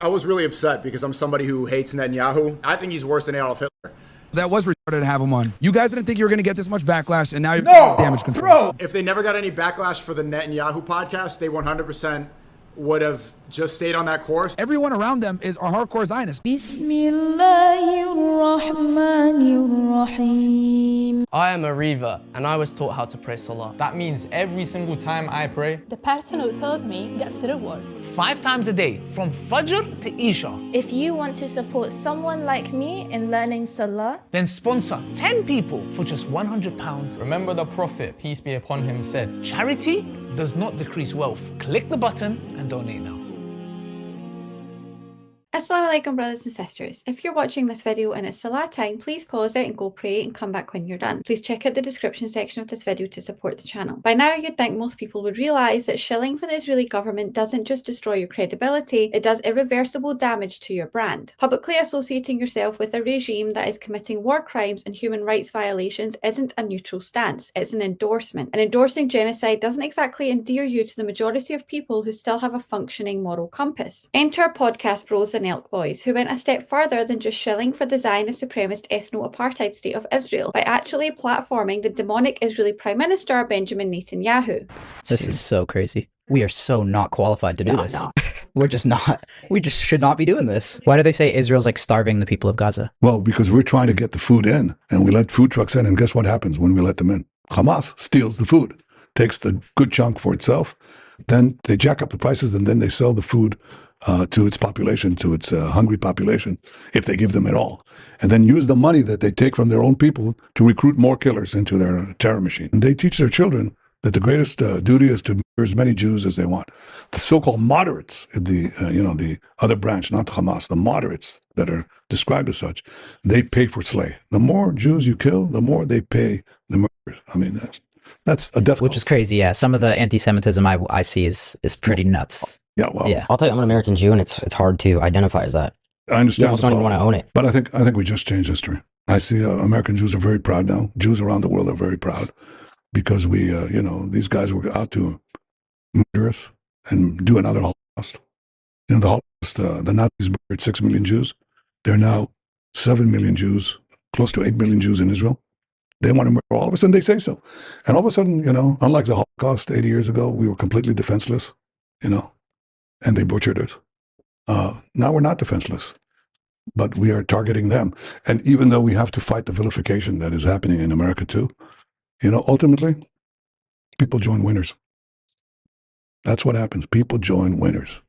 I was really upset because I'm somebody who hates Netanyahu. I think he's worse than Adolf Hitler. That was retarded to have him on. You guys didn't think you were going to get this much backlash, and now you're damage control. Bro! If they never got any backlash for the Netanyahu podcast, they 100% would have just stayed on that course. Everyone around them are hardcore Zionists. I am a Riva, and I was taught how to pray Salah. That means every single time I pray, the person who told me gets the reward. 5 times a day, from Fajr to Isha. If you want to support someone like me in learning Salah, then sponsor 10 people for just £100. Remember the Prophet, peace be upon him, said, charity does not decrease wealth. Click the button and donate now. Assalamu alaikum, brothers and sisters. If you're watching this video and it's Salah time, please pause it and go pray and come back when you're done. Please check out the description section of this video to support the channel. By now you'd think most people would realise that shilling for the Israeli government doesn't just destroy your credibility, it does irreversible damage to your brand. Publicly associating yourself with a regime that is committing war crimes and human rights violations isn't a neutral stance, it's an endorsement. And endorsing genocide doesn't exactly endear you to the majority of people who still have a functioning moral compass. Enter podcast bros and Nelk boys, who went a step further than just shilling for the Zionist supremacist ethno-apartheid state of Israel by actually platforming the demonic Israeli Prime Minister Benjamin Netanyahu. This is so crazy. We are so not qualified to do this. We're just not. We just should not be doing this. Why do they say Israel's like starving the people of Gaza? Well, because we're trying to get the food in, and we let food trucks in, and guess what happens when we let them in? Hamas steals the food, takes the good chunk for itself, then they jack up the prices, and then they sell the food to its population, to its hungry population, if they give them at all, and then use the money that they take from their own people to recruit more killers into their terror machine. And they teach their children that the greatest duty is to murder as many Jews as they want. The so-called moderates, the other branch, not Hamas, the moderates that are described as such, they pay for slay. The more Jews you kill, the more they pay the murderers. I mean, that's a death Which is crazy, yeah. Some of the anti-Semitism I see is pretty nuts. Yeah, well, yeah. I'll tell you, I'm an American Jew, and it's hard to identify as that. I understand. You almost don't even want to own it. But I think we just changed history. I see American Jews are very proud now. Jews around the world are very proud because we, these guys were out to murder us and do another Holocaust. The Holocaust, the Nazis murdered 6 million Jews. There are now 7 million Jews, close to 8 million Jews in Israel. They want to murder all of us, and they say so. And all of a sudden, unlike the Holocaust 80 years ago, we were completely defenseless, and they butchered us. Now we're not defenseless, but we are targeting them. And even though we have to fight the vilification that is happening in America too, ultimately, people join winners. That's what happens. People join winners.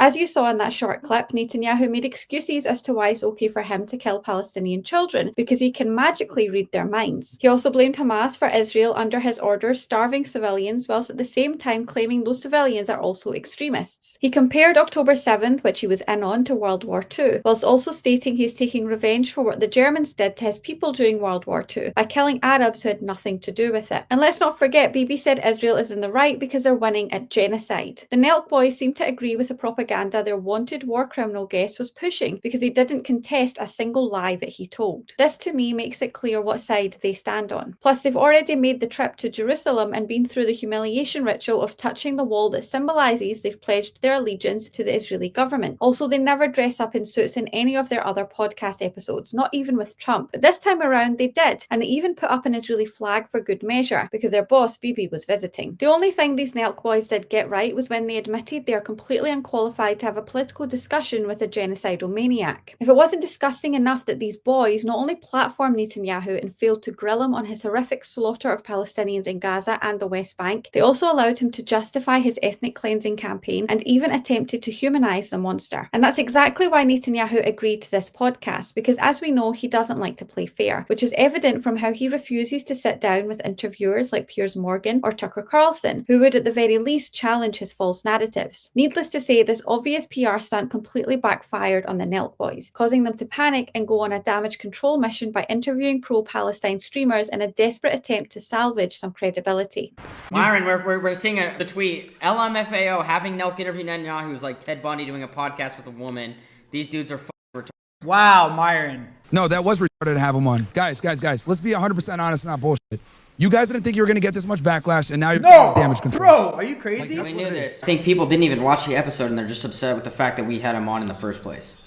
As you saw in that short clip, Netanyahu made excuses as to why it's okay for him to kill Palestinian children, because he can magically read their minds. He also blamed Hamas for Israel under his orders starving civilians, whilst at the same time claiming those civilians are also extremists. He compared October 7th, which he was in on, to World War II, whilst also stating he's taking revenge for what the Germans did to his people during World War II by killing Arabs who had nothing to do with it. And let's not forget, Bibi said Israel is in the right because they're winning at genocide. The Nelk boys seem to agree with the propaganda their wanted war criminal guest was pushing because he didn't contest a single lie that he told. This to me makes it clear what side they stand on. Plus, they've already made the trip to Jerusalem and been through the humiliation ritual of touching the wall that symbolises they've pledged their allegiance to the Israeli government. Also, they never dress up in suits in any of their other podcast episodes, not even with Trump. But this time around they did, and they even put up an Israeli flag for good measure because their boss Bibi was visiting. The only thing these Nelk boys did get right was when they admitted they are completely unqualified to have a political discussion with a genocidal maniac. If it wasn't disgusting enough that these boys not only platformed Netanyahu and failed to grill him on his horrific slaughter of Palestinians in Gaza and the West Bank, they also allowed him to justify his ethnic cleansing campaign and even attempted to humanize the monster. And that's exactly why Netanyahu agreed to this podcast, because as we know, he doesn't like to play fair, which is evident from how he refuses to sit down with interviewers like Piers Morgan or Tucker Carlson, who would at the very least challenge his false narratives. Needless to say, this obvious PR stunt completely backfired on the Nelk boys, causing them to panic and go on a damage control mission by interviewing pro-Palestine streamers in a desperate attempt to salvage some credibility. Myron, we're seeing the tweet, LMFAO having Nelk interview Netanyahu, who's like Ted Bundy doing a podcast with a woman. These dudes are retarded. Wow, Myron. No, that was retarded to have him on. Guys, let's be 100% honest, not bullshit. You guys didn't think you were going to get this much backlash, and now you're damage control. Bro, are you crazy? We knew this. I think people didn't even watch the episode, and they're just upset with the fact that we had him on in the first place.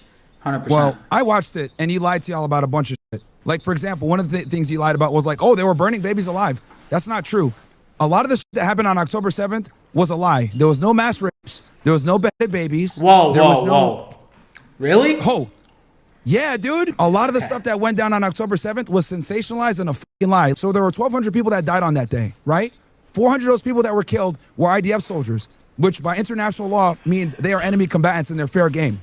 100%. Well, I watched it, and he lied to y'all about a bunch of shit. Like, for example, one of the things he lied about was like, oh, they were burning babies alive. That's not true. A lot of the shit that happened on October 7th was a lie. There was no mass rapes. There was no beheaded babies. Whoa. Really? Oh, yeah, dude. A lot of the stuff that went down on October 7th was sensationalized and a fucking lie. So there were 1,200 people that died on that day, right? 400 of those people that were killed were IDF soldiers, which by international law means they are enemy combatants and they're fair game.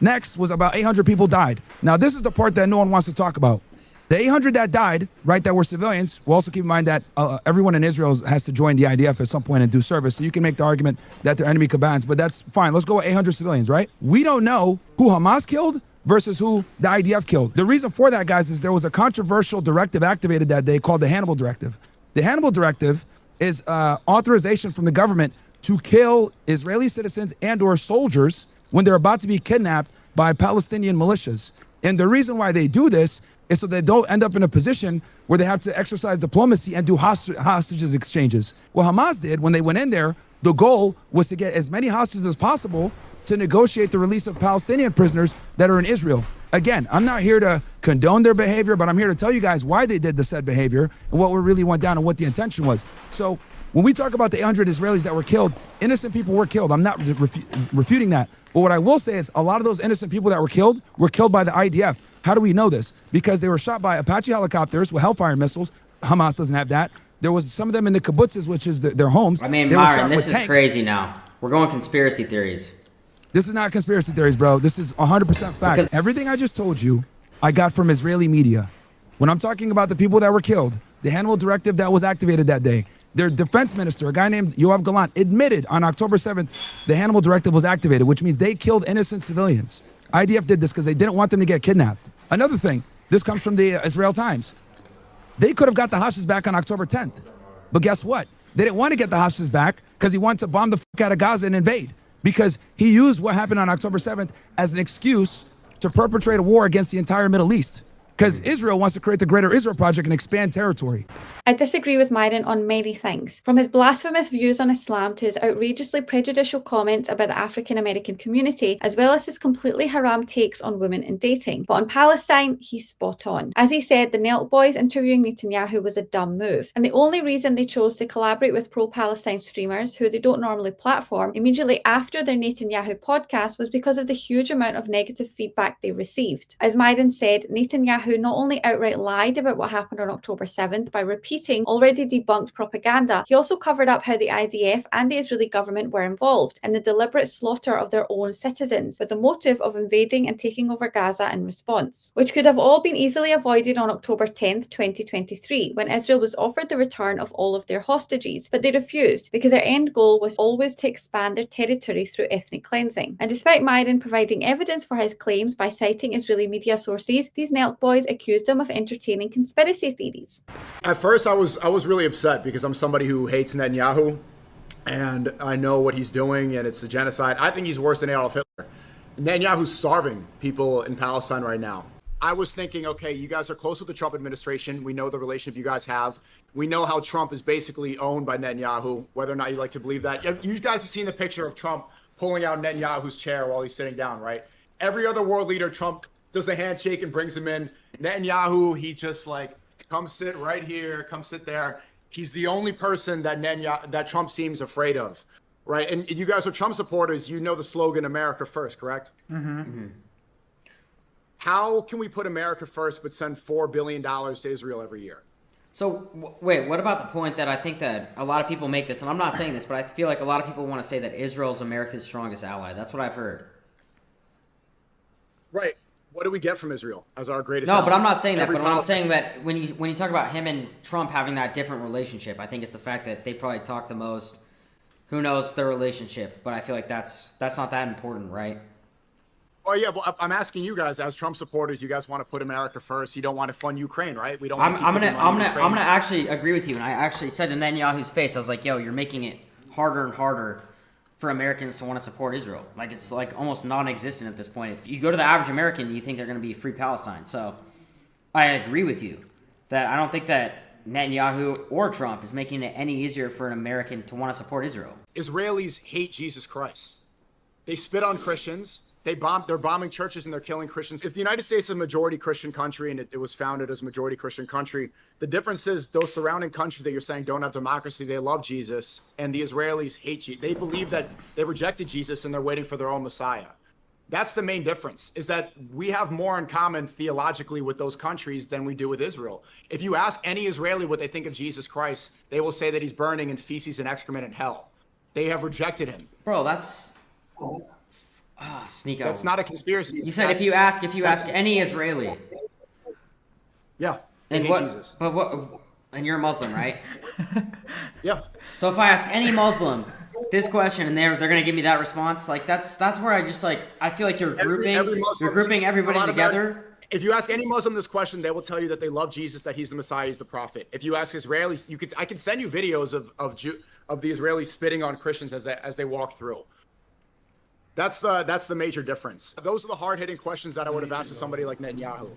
Next was about 800 people died. Now, this is the part that no one wants to talk about. The 800 that died, right, that were civilians, we'll also keep in mind that everyone in Israel has to join the IDF at some point and do service. So you can make the argument that they're enemy combatants, but that's fine. Let's go with 800 civilians, right? We don't know who Hamas killed versus who the IDF killed. The reason for that, guys, is there was a controversial directive activated that day called the Hannibal Directive. The Hannibal Directive is authorization from the government to kill Israeli citizens and or soldiers when they're about to be kidnapped by Palestinian militias. And the reason why they do this is so they don't end up in a position where they have to exercise diplomacy and do hostages exchanges. What Hamas did when they went in there, the goal was to get as many hostages as possible to negotiate the release of Palestinian prisoners that are in Israel. Again, I'm not here to condone their behavior, but I'm here to tell you guys why they did the said behavior and what really went down and what the intention was. So when we talk about the 800 Israelis that were killed, innocent people were killed. I'm not refuting that. But what I will say is a lot of those innocent people that were killed by the IDF. How do we know this? Because they were shot by Apache helicopters with Hellfire missiles. Hamas doesn't have that. There was some of them in the kibbutzes, which is their homes. I mean, Myron, this is crazy now. We're going conspiracy theories. This is not conspiracy theories, bro. This is 100% fact. Because everything I just told you, I got from Israeli media. When I'm talking about the people that were killed, the Hannibal Directive that was activated that day, their defense minister, a guy named Yoav Gallant, admitted on October 7th the Hannibal Directive was activated, which means they killed innocent civilians. IDF did this because they didn't want them to get kidnapped. Another thing, this comes from the Israel Times. They could have got the hostages back on October 10th. But guess what? They didn't want to get the hostages back because he wanted to bomb the fuck out of Gaza and invade. Because he used what happened on October 7th as an excuse to perpetrate a war against the entire Middle East. Because Israel wants to create the Greater Israel Project and expand territory. I disagree with Myron on many things, from his blasphemous views on Islam to his outrageously prejudicial comments about the African American community, as well as his completely haram takes on women and dating. But on Palestine, he's spot on. As he said, the Nelk boys interviewing Netanyahu was a dumb move, and the only reason they chose to collaborate with pro-Palestine streamers, who they don't normally platform, immediately after their Netanyahu podcast was because of the huge amount of negative feedback they received. As Myron said, Netanyahu not only outright lied about what happened on October 7th by repeating already debunked propaganda, he also covered up how the IDF and the Israeli government were involved in the deliberate slaughter of their own citizens with the motive of invading and taking over Gaza in response, which could have all been easily avoided on October 10th, 2023, when Israel was offered the return of all of their hostages, but they refused because their end goal was always to expand their territory through ethnic cleansing. And despite Myron providing evidence for his claims by citing Israeli media sources, these Nelk boys accused him of entertaining conspiracy theories. At first, I was really upset because I'm somebody who hates Netanyahu, and I know what he's doing, and it's a genocide. I think he's worse than Adolf Hitler. Netanyahu's starving people in Palestine right now. I was thinking, okay, you guys are close with the Trump administration. We know the relationship you guys have. We know how Trump is basically owned by Netanyahu, whether or not you like to believe that. You guys have seen the picture of Trump pulling out Netanyahu's chair while he's sitting down, right? Every other world leader, Trump does the handshake and brings him in. Netanyahu, he just like, come sit right here, come sit there. He's the only person that Trump seems afraid of, right? And you guys are Trump supporters. You know the slogan, America First, correct? Mm-hmm. Mm-hmm. How can we put America first but send $4 billion to Israel every year? So, wait, what about the point that I think that a lot of people make this, and I'm not saying this, but I feel like a lot of people want to say that Israel's America's strongest ally. That's what I've heard. Right. What do we get from Israel as our greatest ally? ally? But I'm not saying that. But I'm saying that when you talk about him and Trump having that different relationship, I think it's the fact that they probably talk the most. Who knows their relationship? But I feel like that's not that important, right? Oh yeah, well, I'm asking you guys as Trump supporters. You guys want to put America first. You don't want to fund Ukraine, right? We don't. I'm gonna actually agree with you. And I actually said to Netanyahu's face, I was like, "Yo, you're making it harder and harder for Americans to want to support Israel. Like it's like almost non-existent at this point. If you go to the average American, you think they're going to be free Palestine. So I agree with you that I don't think that Netanyahu or Trump is making it any easier for an American to want to support Israel. Israelis hate Jesus Christ. They spit on Christians. They're bombing churches and they're killing Christians. If the United States is a majority Christian country and it was founded as a majority Christian country, the difference is those surrounding countries that you're saying don't have democracy, they love Jesus, and the Israelis hate Jesus. They believe that they rejected Jesus and they're waiting for their own Messiah. That's the main difference, is that we have more in common theologically with those countries than we do with Israel. If you ask any Israeli what they think of Jesus Christ, they will say that he's burning in feces and excrement in hell. They have rejected him. Bro, that's... Sneako. That's not a conspiracy. You said if you ask any Israeli. Yeah. They And hate what? Jesus. But what? And you're a Muslim, right? Yeah. So if I ask any Muslim this question and they're gonna give me that response, like that's where I just like I feel like you're grouping everybody together. If you ask any Muslim this question, they will tell you that they love Jesus, that he's the Messiah, he's the prophet. If you ask Israelis, I could send you videos of the Israelis spitting on Christians as they walk through. That's the major difference. Those are the hard-hitting questions that I would have asked to somebody like Netanyahu.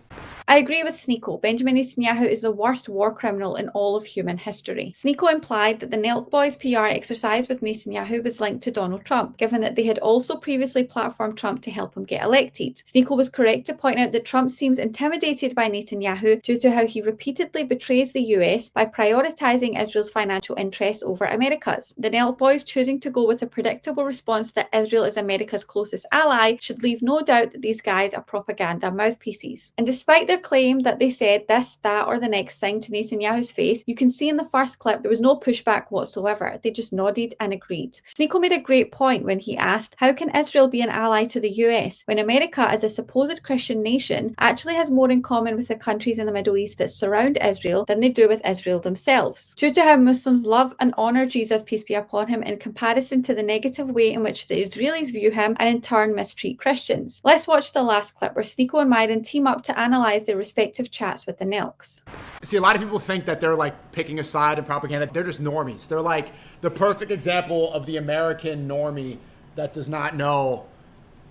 I agree with Sneako. Benjamin Netanyahu is the worst war criminal in all of human history. Sneako implied that the Nelk boys' PR exercise with Netanyahu was linked to Donald Trump, given that they had also previously platformed Trump to help him get elected. Sneako was correct to point out that Trump seems intimidated by Netanyahu due to how he repeatedly betrays the US by prioritising Israel's financial interests over America's. The Nelk boys choosing to go with a predictable response that Israel is America's closest ally should leave no doubt that these guys are propaganda mouthpieces. And despite their claim that they said this, that, or the next thing to Netanyahu's face, you can see in the first clip there was no pushback whatsoever. They just nodded and agreed. Sneako made a great point when he asked, how can Israel be an ally to the US when America, as a supposed Christian nation, actually has more in common with the countries in the Middle East that surround Israel than they do with Israel themselves? Due to how Muslims love and honour Jesus, peace be upon him, in comparison to the negative way in which the Israelis view him and in turn mistreat Christians. Let's watch the last clip where Sneako and Myron team up to analyse their respective chats with the Nelks. See, a lot of people think that they're like picking a side in propaganda. They're just normies. They're like the perfect example of the American normie that does not know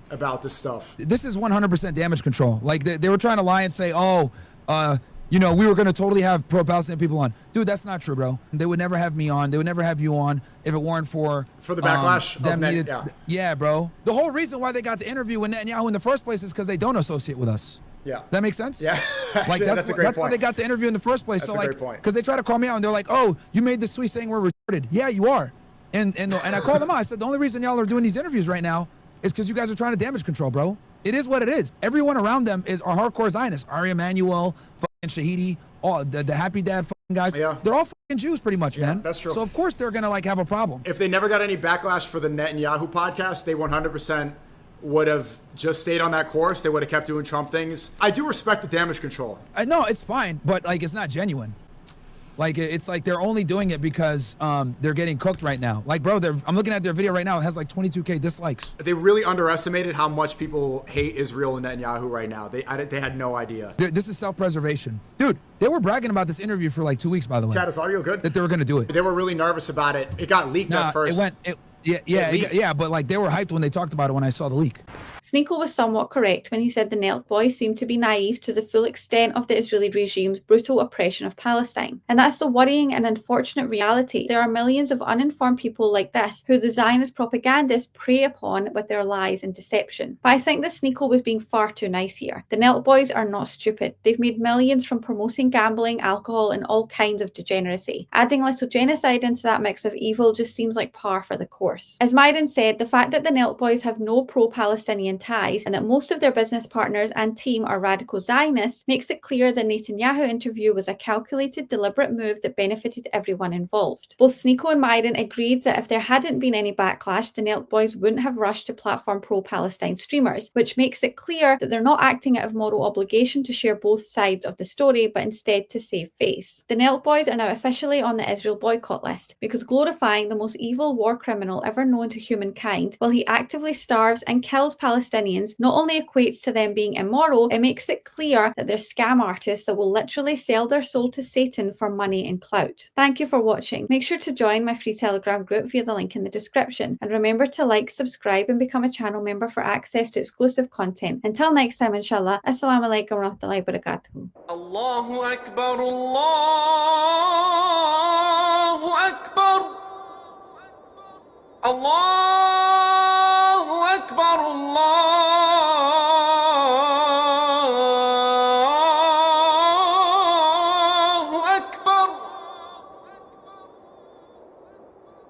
about this stuff. This is 100% damage control. Like they were trying to lie and say, oh, you know, we were going to totally have pro-Palestinian people on. Dude, that's not true, bro. They would never have me on. They would never have you on if it weren't for the backlash them needed. Yeah, bro. The whole reason why they got the interview with Netanyahu in the first place is because they don't associate with us. Yeah. Does that make sense? Yeah. Like that's why they got the interview in the first place. That's so a like, great point. because they try to call me out and they're like, oh, you made this tweet saying we're retarded. Yeah, you are. And I called them out. I said the only reason y'all are doing these interviews right now is because you guys are trying to damage control, bro. It is what it is. Everyone around them are hardcore Zionists. Ari Emanuel, fucking Shahidi, all the Happy Dad fucking guys. Yeah. They're all fucking Jews pretty much, man. That's true. So of course they're gonna like have a problem. If they never got any backlash for the Netanyahu podcast, they 100% would have just stayed on that course. They would have kept doing Trump things. I do respect the damage control. No, it's fine, but like it's not genuine. Like it's like they're only doing it because they're getting cooked right now. Like, bro, I'm looking at their video right now. It has like 22K dislikes. They really underestimated how much people hate Israel and Netanyahu right now. They had no idea. This is self-preservation. Dude, they were bragging about this interview for like 2 weeks, by the way. Chad, is audio good? That they were going to do it. They were really nervous about it. It got leaked at first. Yeah, but like they were hyped when they talked about it when I saw the leak. Sneako was somewhat correct when he said the Nelk boys seemed to be naive to the full extent of the Israeli regime's brutal oppression of Palestine. And that's the worrying and unfortunate reality. There are millions of uninformed people like this who the Zionist propagandists prey upon with their lies and deception. But I think that Sneako was being far too nice here. The Nelk boys are not stupid. They've made millions from promoting gambling, alcohol, and all kinds of degeneracy. Adding little genocide into that mix of evil just seems like par for the course. As Myron said, the fact that the Nelk boys have no pro-Palestinian ties and that most of their business partners and team are radical Zionists makes it clear the Netanyahu interview was a calculated, deliberate move that benefited everyone involved. Both Sneako and Myron agreed that if there hadn't been any backlash, the Nelk boys wouldn't have rushed to platform pro-Palestine streamers, which makes it clear that they're not acting out of moral obligation to share both sides of the story, but instead to save face. The Nelk boys are now officially on the Israel boycott list because glorifying the most evil war criminal ever known to humankind, while he actively starves and kills Palestinians Palestinians not only equates to them being immoral, it makes it clear that they're scam artists that will literally sell their soul to Satan for money and clout. Thank you for watching. Make sure to join my free Telegram group via the link in the description. And remember to like, subscribe and become a channel member for access to exclusive content. Until next time, inshallah, assalamu alaikum wa rahmatullahi wa barakatuh. Allahu Akbar, Allahu Akbar, Allah.